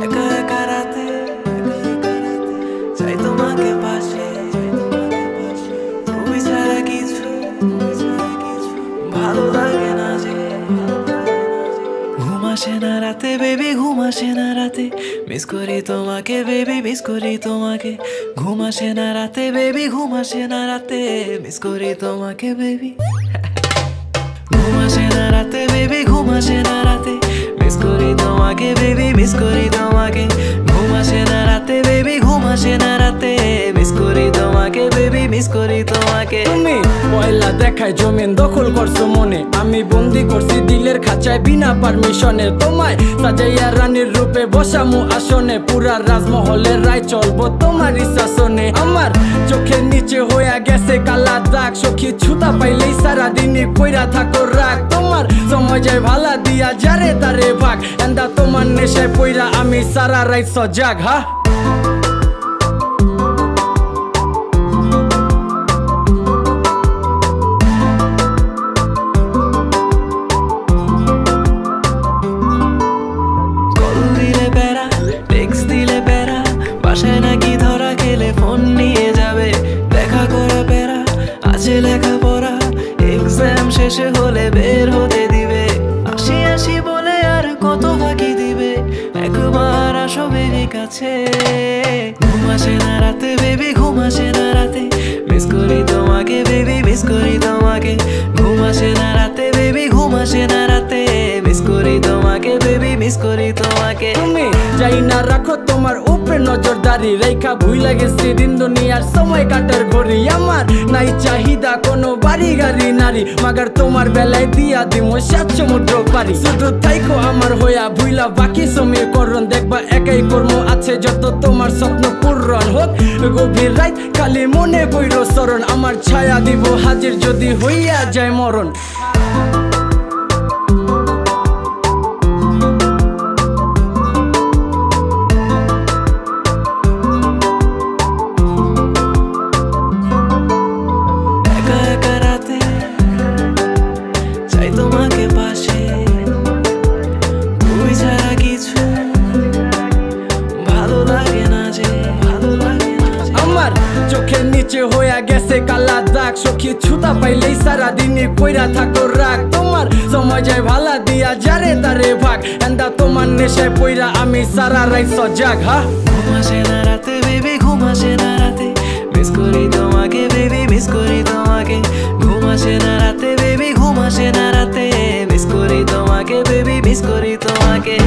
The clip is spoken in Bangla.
একা একা রাতে চাই তোমাকে পাশে, তুমি ছাড়া কিছু ভালো লাগে না যে। ঘুম আসে না রাতে বেবি, ঘুম আসে না রাতে, মিস করি তোমাকে বেবি, মিস করি তোমাকে। ঘুম আসে না রাতে বেবি, ঘুম আসে না রাতে, মিস করি তোমাকে বেবি। ঘুম আসে না রাতে বেবি, ঘুম আসে না রাতে, মিস করি তোমাকে বেবি, মিস করি তোমাকে। ঘুম আসে না রাতে বেবি, ঘুম আসে না রাতে, মিস করি তোমাকে বেবি, মিস করি তোমাকে। তুমি পয়লা দেখায় জমিন দখল করছো মনে, আমি বন্দি করছি দিলের খাঁচায় বিনা পারমিশনে। তোমায় সাজাইয়া রানীর রূপে বসামু আসনে, পুরা রাজমহলের রায় চলবো তোমার শাসনে। আমার চোখের নিচে হইয়া গেছে কালা দাগ, সখী ছুতা পাইলেই সারাদিনই কইরা থাকো রাগ। তোমার সময় যায় ভালা দিয়া যারে তারে ভাগ, এন্দা তোমার নেশায় পইরা আমি সারা রাত সজাগ। হা বাসায় নাকি ধরা খেলে ফোন নিয়ে যাবে, দেখা করা পেরা আছে লেখাপড়া, এক্সাম শেষে হলে বের হতে দিবে। আসি আসি বলে আর কত ফাঁকি দিবে, একবার আসো বেবি কাছে। ঘুম আসে না রাতে বেবি, ঘুম আসে না রাতে, মিস করি তোমাকে বেবি, মিস করি তোমাকে। ঘুম আসে না রাতে বেবি, ঘুম আসে না রাতে, মিস করি তোমাকে বেবি, মিস করি তোমাকে। তুমি যাই না রাখো তোমার উপরে নজরদারি, রেখা ভুইলা গেছি দিন দুনিয়ার সময় কাটার ঘড়ি। আমার নাই চাহিদা কোনো বাড়ি গাড়ি নারী, মাগার তোমার বেলায় দিয়া দিমো 7 সমুদ্র পারি। শুধু থাইকো আমার হইয়া ভুইলা বাকি সমীকরণ, দেখবা একাই কর্ম আছে যত তোমার স্বপ্ন পূরণ হোক। গভীর রাত খালি মনে বইর শরণ, আমার ছায়া দিব হাজির যদি হইয়া যায় মরণ। তোমাকে পাশে, তুমি ছাড়া কিছু ভালো লাগে না যে, ভালো লাগে না যে। আমার চোখের নিচে হইয়া গেছে কালা দাগ, সখী ছুতা পাইলেই সারাদিনই কইরা থাকো রাগ। তোমার সময় যায় ভালা দিয়া যারে তারে ভাগ, এন্দা তোমার নেশায় পইরা আমি সারা রাত সজাগ। হা ঘুম আসে না রাতে বেবি, ঘুম আসে না রাতে, মিস করি তোমাকে বেবি, মিস করি তোমাকে। ঘুম আসে না রাতে বেবি, ঘুম আসে না রাতে, মিস করি তোমাকে বেবি, মিস করি তোমাকে।